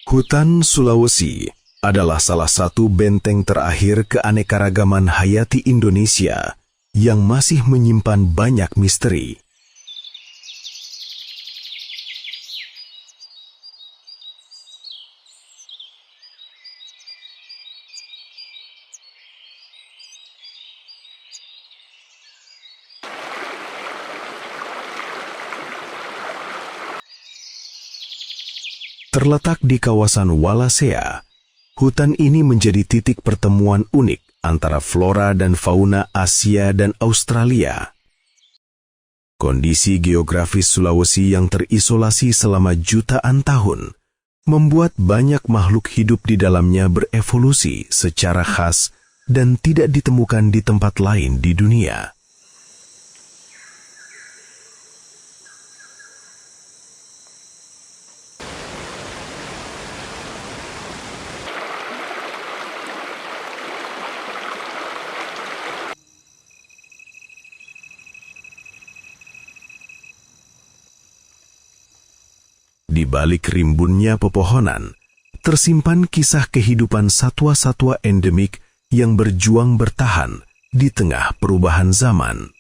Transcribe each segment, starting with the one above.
Hutan Sulawesi adalah salah satu benteng terakhir keanekaragaman hayati Indonesia yang masih menyimpan banyak misteri. Terletak di kawasan Wallacea, hutan ini menjadi titik pertemuan unik antara flora dan fauna Asia dan Australia. Kondisi geografis Sulawesi yang terisolasi selama jutaan tahun membuat banyak makhluk hidup di dalamnya berevolusi secara khas dan tidak ditemukan di tempat lain di dunia. Di balik rimbunnya pepohonan, tersimpan kisah kehidupan satwa-satwa endemik yang berjuang bertahan di tengah perubahan zaman.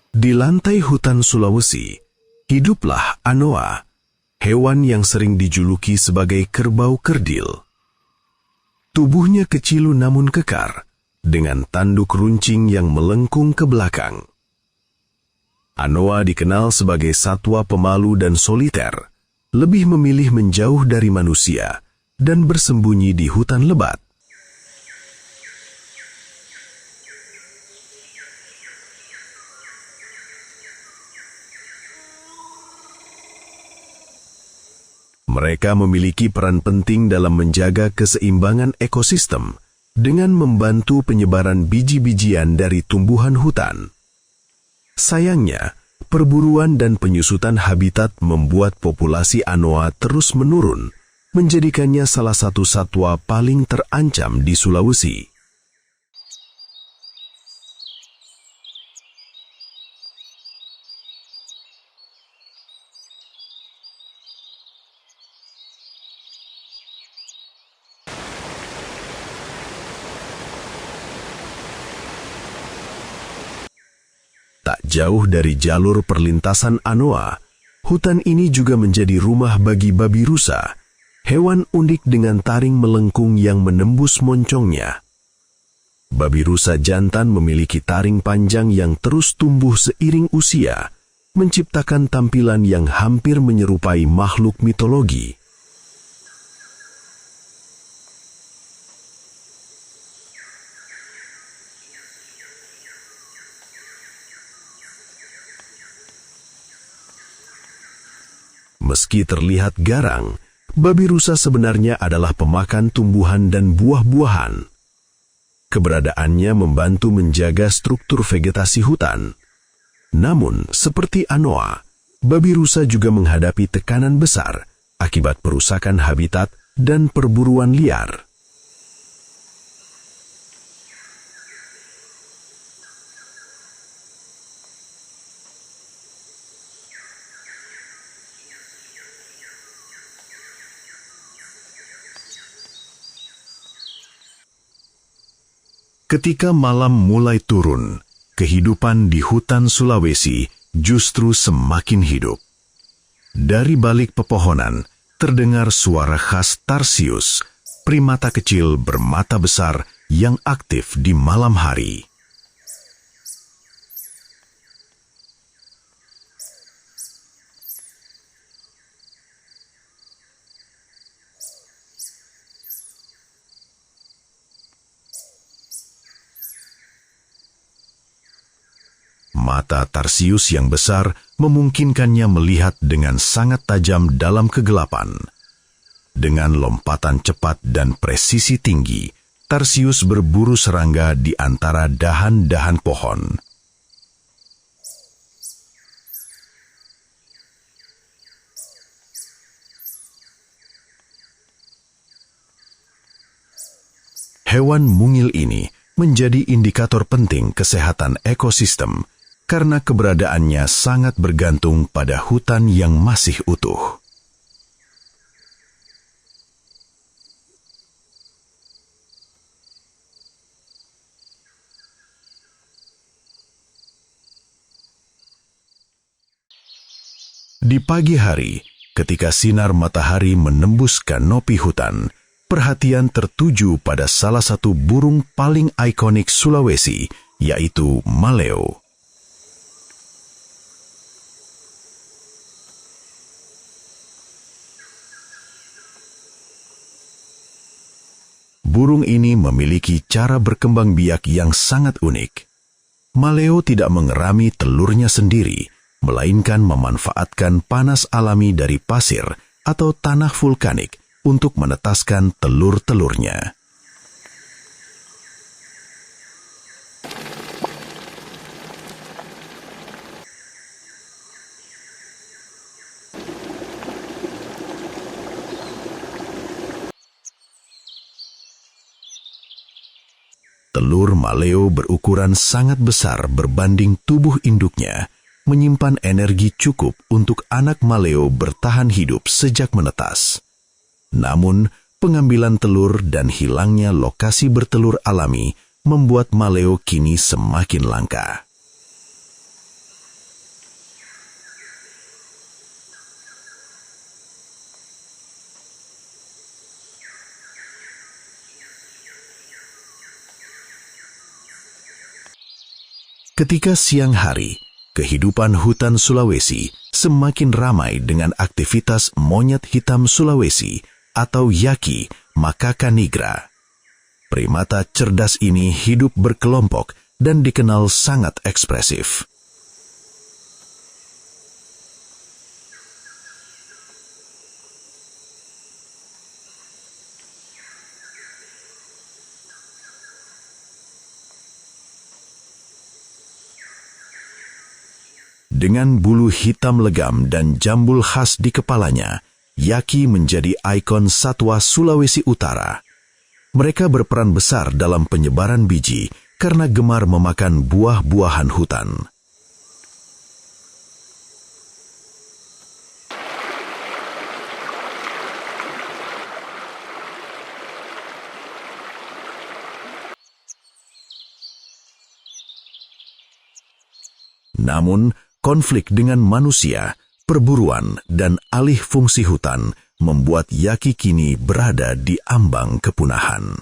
Di lantai hutan Sulawesi, hiduplah anoa, hewan yang sering dijuluki sebagai kerbau kerdil. Tubuhnya kecil namun kekar, dengan tanduk runcing yang melengkung ke belakang. Anoa dikenal sebagai satwa pemalu dan soliter, lebih memilih menjauh dari manusia dan bersembunyi di hutan lebat. Mereka memiliki peran penting dalam menjaga keseimbangan ekosistem dengan membantu penyebaran biji-bijian dari tumbuhan hutan. Sayangnya, perburuan dan penyusutan habitat membuat populasi anoa terus menurun, menjadikannya salah satu satwa paling terancam di Sulawesi. Tak jauh dari jalur perlintasan anoa, hutan ini juga menjadi rumah bagi babi rusa, hewan unik dengan taring melengkung yang menembus moncongnya. Babi rusa jantan memiliki taring panjang yang terus tumbuh seiring usia, menciptakan tampilan yang hampir menyerupai makhluk mitologi. Meski terlihat garang, babi rusa sebenarnya adalah pemakan tumbuhan dan buah-buahan. Keberadaannya membantu menjaga struktur vegetasi hutan. Namun, seperti anoa, babi rusa juga menghadapi tekanan besar akibat perusakan habitat dan perburuan liar. Ketika malam mulai turun, kehidupan di hutan Sulawesi justru semakin hidup. Dari balik pepohonan, terdengar suara khas tarsius, primata kecil bermata besar yang aktif di malam hari. Mata tarsius yang besar memungkinkannya melihat dengan sangat tajam dalam kegelapan. Dengan lompatan cepat dan presisi tinggi, tarsius berburu serangga di antara dahan-dahan pohon. Hewan mungil ini menjadi indikator penting kesehatan ekosistem karena keberadaannya sangat bergantung pada hutan yang masih utuh. Di pagi hari, ketika sinar matahari menembus kanopi hutan, perhatian tertuju pada salah satu burung paling ikonik Sulawesi, yaitu maleo. Burung ini memiliki cara berkembang biak yang sangat unik. Maleo tidak mengerami telurnya sendiri, melainkan memanfaatkan panas alami dari pasir atau tanah vulkanik untuk menetaskan telur-telurnya. Telur maleo berukuran sangat besar berbanding tubuh induknya, menyimpan energi cukup untuk anak maleo bertahan hidup sejak menetas. Namun, pengambilan telur dan hilangnya lokasi bertelur alami membuat maleo kini semakin langka. Ketika siang hari, kehidupan hutan Sulawesi semakin ramai dengan aktivitas monyet hitam Sulawesi atau yaki macaca nigra. Primata cerdas ini hidup berkelompok dan dikenal sangat ekspresif. Dengan bulu hitam legam dan jambul khas di kepalanya, yaki menjadi ikon satwa Sulawesi Utara. Mereka berperan besar dalam penyebaran biji karena gemar memakan buah-buahan hutan. Namun, konflik dengan manusia, perburuan, dan alih fungsi hutan membuat yaki kini berada di ambang kepunahan.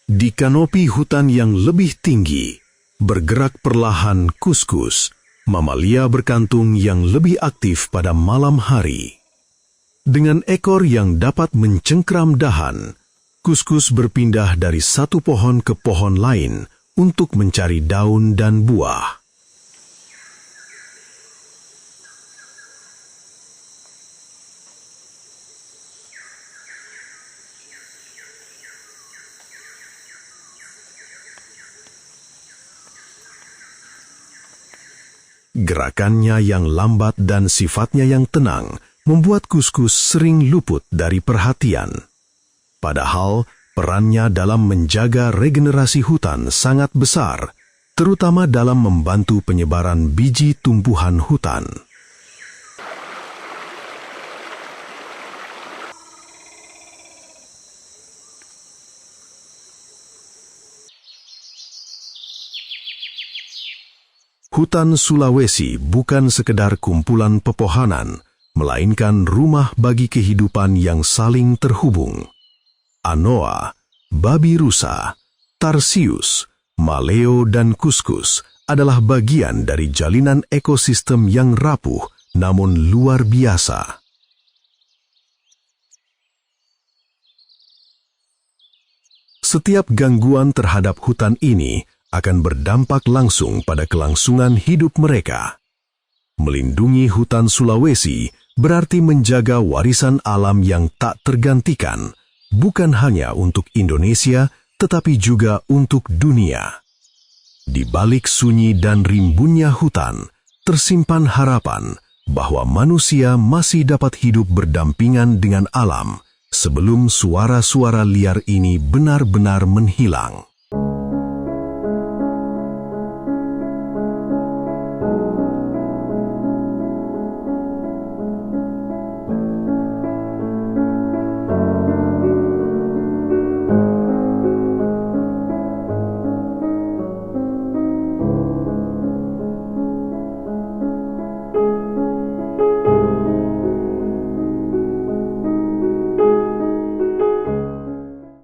Di kanopi hutan yang lebih tinggi, bergerak perlahan kuskus, mamalia berkantung yang lebih aktif pada malam hari. Dengan ekor yang dapat mencengkram dahan, kuskus berpindah dari satu pohon ke pohon lain untuk mencari daun dan buah. Gerakannya yang lambat dan sifatnya yang tenang membuat kuskus sering luput dari perhatian. Padahal perannya dalam menjaga regenerasi hutan sangat besar, terutama dalam membantu penyebaran biji tumbuhan hutan. Hutan Sulawesi bukan sekedar kumpulan pepohonan, melainkan rumah bagi kehidupan yang saling terhubung. Anoa, babi rusa, tarsius, maleo, dan kuskus adalah bagian dari jalinan ekosistem yang rapuh namun luar biasa. Setiap gangguan terhadap hutan ini akan berdampak langsung pada kelangsungan hidup mereka. Melindungi hutan Sulawesi berarti menjaga warisan alam yang tak tergantikan, bukan hanya untuk Indonesia, tetapi juga untuk dunia. Di balik sunyi dan rimbunnya hutan, tersimpan harapan bahwa manusia masih dapat hidup berdampingan dengan alam sebelum suara-suara liar ini benar-benar menghilang.